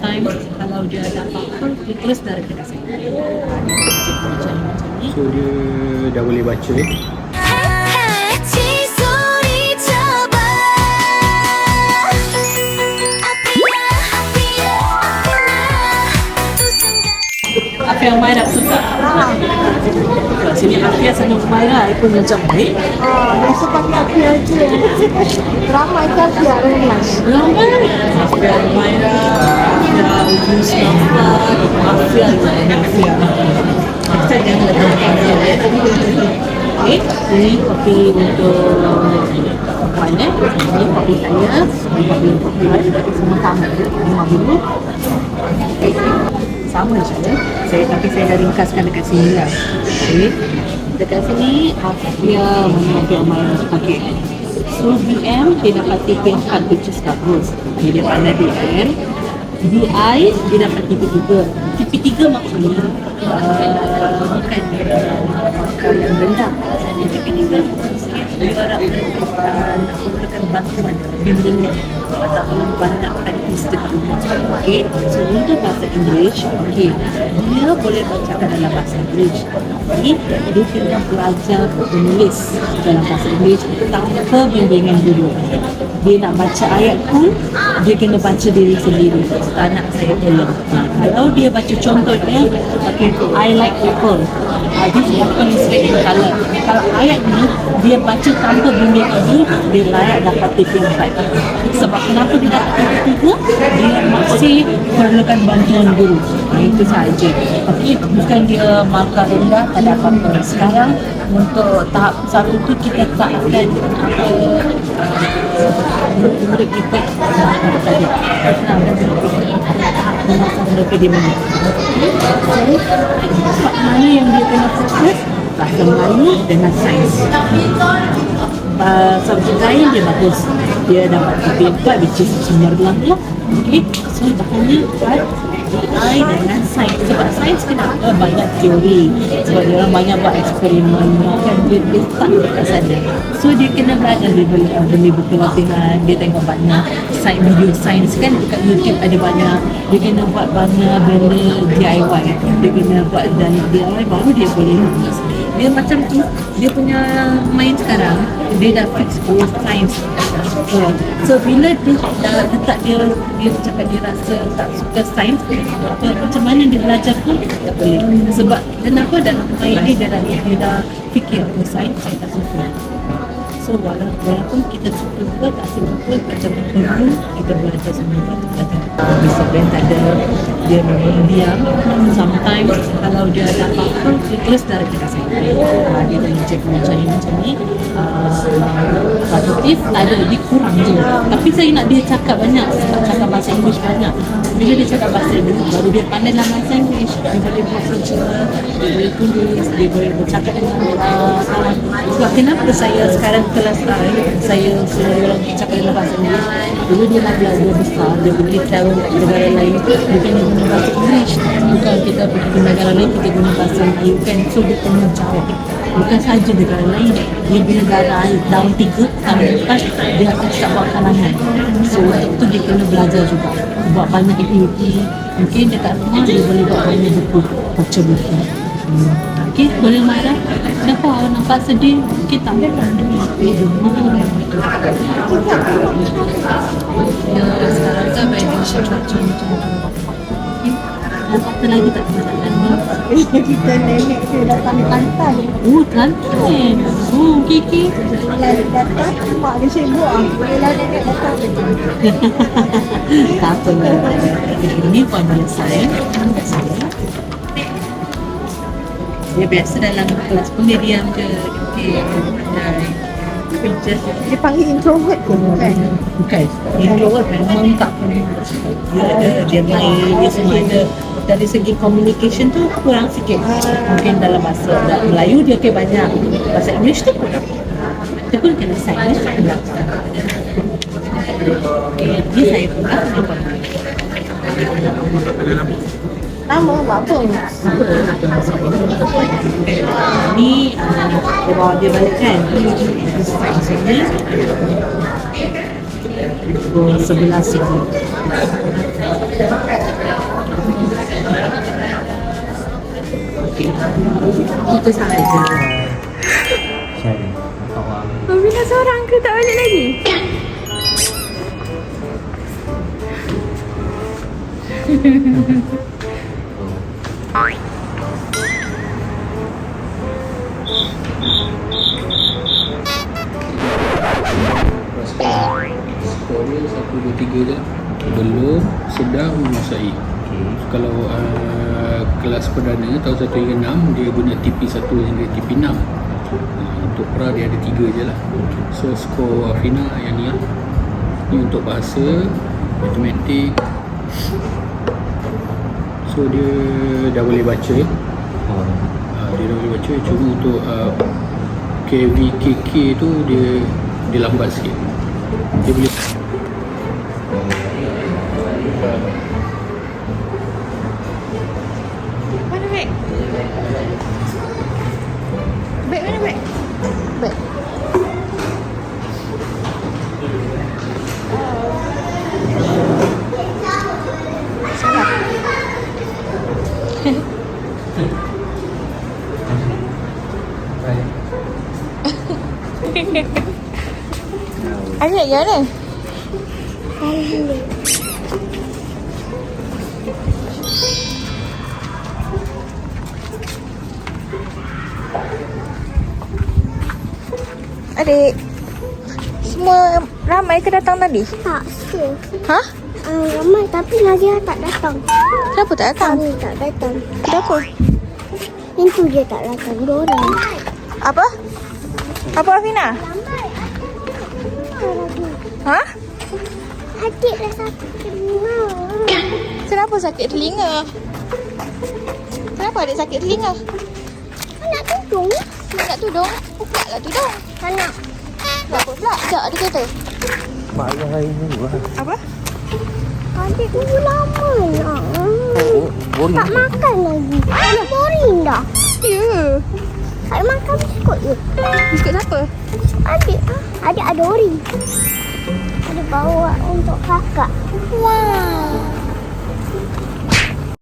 sometimes kalau dia ada apa-apa, dia terus dari kedai saya. Dia macam ni. So dia dah boleh baca. Afia Umairah suka. Kat sini Afia sama Umairah pun macam baik. Biasa pakai api aja. Ramai kan Afia ramai. Afia Umairah, Afia Udus Nampak, Afia. Kita jangan letakkan dia. Okey, ini kopi untuk puan Ini kopi saya. Ini kopi untuk puan. Semua sama. RM5. Sama je tapi saya dah ringkaskan dekat sini lah. Okay. Dekat sini Afia Umairah pakai. So BM dia dapat TP4 which is bagus. Dia pandai BM. DI dia dapat TP3. TP3 maksudnya bukan yang rendah. TP3 dia orang memerlukan bantuan bimbingan ataupun banyak praktis dekat rumah. Okay, so untuk bahasa Inggeris, okay, dia boleh bacakan dalam bahasa Inggeris, tapi dia kena belajar menulis dalam bahasa Inggeris tanpa bimbingan guru. Dia nak baca ayat pun, dia kena baca diri sendiri. Tak nak saya tolong. Kalau dia baca contohnya, okay, I like apple. This apple is red in color. Kalau ayat ni, dia baca tanpa bimbingan guru, dia layak dapat TP4. Sebab kenapa dia dapat TP3? Dia masih perlukan bantuan guru. Itu sahaja. Tapi bukan dia markah rendah, tak ada apa-apa. Sekarang untuk tahap satu tu kita tak akan murid kita tadi. Mereka di mana? Sebab mana yang dia kena fokus? Bahasa Melayu dengan sains. Subjek lain dia bagus. Dia dapat TP4 which is cemerlang lah. Okay, so bahannya AI dengan sains. Sebab sains kenapa banyak teori? Sebab dia orang banyak buat eksperimen, kan dia letak dekat sana. So dia kena belajar, dia beli buku latihan, dia tengok banyak video sains kan dekat YouTube ada banyak. Dia kena buat banyak benda DIY. Dia kena buat dari DIY baru dia boleh lulus. Dia macam tu, dia punya main sekarang, dia dah fix full science. So bila dia dah letak dia cakap dia rasa tak suka sains, macam mana dia belajar pun tak boleh. Sebab kenapa dalam main dia dah fikir sains saya tak suka. So walaupun kita suka juga tak suka macam perlu kita belajar semua discipline tak ada, dia memang diam. Sometimes kalau dia ada apa-apa dia terus dari kita saya dia dah cek macam ni produktif tak ada, dia kurang je. Tapi saya nak dia cakap banyak, sebab cakap bahasa Inggeris banyak. Bila dia cakap bahasa Inggeris baru dia pandai dalam bahasa Inggeris. Dia boleh buat kerja, dia boleh tulis, dia boleh bercakap dengan kawan. Sebab kenapa saya sekarang kelas saya suruh orang cakap dalam bahasa Inggeris. Dulu dia nak belajar besar, dia pergi travel ke negara lain, dia kena guna bahasa Inggeris. Bukan kita pergi ke negara lain, kita guna bahasa Melayu kan. So dia kena jawab. Bukan sahaja negara lain, dia di negara tahun 3, tahun 4 dia akan start buat kalangan. So untuk tu dia kena belajar juga, buat banyak aktiviti. Mungkin dekat rumah dia boleh buat banyak buku, baca buku. Okay, boleh marah. Kenapa awak nampak sedih? Kita ambil sekarang kan banyak cuaca macam apa lagi tak kebetulan Kita nenek dia datang di pantai. Kantin. Kiki. Bila datang, mak dia sibuk. Bila nenek datang, tak apa lah. Ini pun biasa ya. Dia biasa dalam kelas pun dia diam je. dia panggil introvert pun kan? Bukan. Introvert memang tak pernah. Dia main, dia semua ada. Dari segi communication tu kurang sikit. Mungkin dalam bahasa Melayu dia okay banyak. Bahasa English tu kurang. Dia pun kena sign. Ini saya pun Nama apa? Ni dia bawa dia balik kan. Sini 11 sini. Itu sahaja. Sharing. Awak. Afina seorang ke tak balik lagi? Skor dia 1, 2, 3 je. Belum, sedang, menguasai. Kalau kelas perdana tahun 1 hingga 6 dia guna TP1 hingga TP6. Untuk pra dia ada 3 je lah. So skor Afina yang ni lah. Ni untuk bahasa, matematik. So dia dah boleh baca. Dia dah boleh baca. Cuma untuk KVKK tu dia lambat sikit. Dia boleh Mana beg? Beg mana beg? Beg. Salah. Adik ya ni? Adik, semua ramai ke datang tadi? Tak, sikit. Hah? Ramai tapi Nazia tak datang. Kenapa tak datang? Kami tak datang. Kenapa? Itu dia tak datang. Dua orang. Apa? Apa Afina? Ha? Adik dah sakit telinga. Kenapa sakit telinga? Kenapa adik sakit telinga? Nak tudung? Nak tudung? Buka lah tudung. Nak. Kenapa pula? Sekejap ada kereta. mak ayah hari ni lah. Apa? Adik tunggu lama nak. Boring. Tak makan lagi. Boring dah. Ya. Tak makan biskut je. Biskut siapa? Adik. Adik ada ori. Ada bawa untuk kakak. Wow.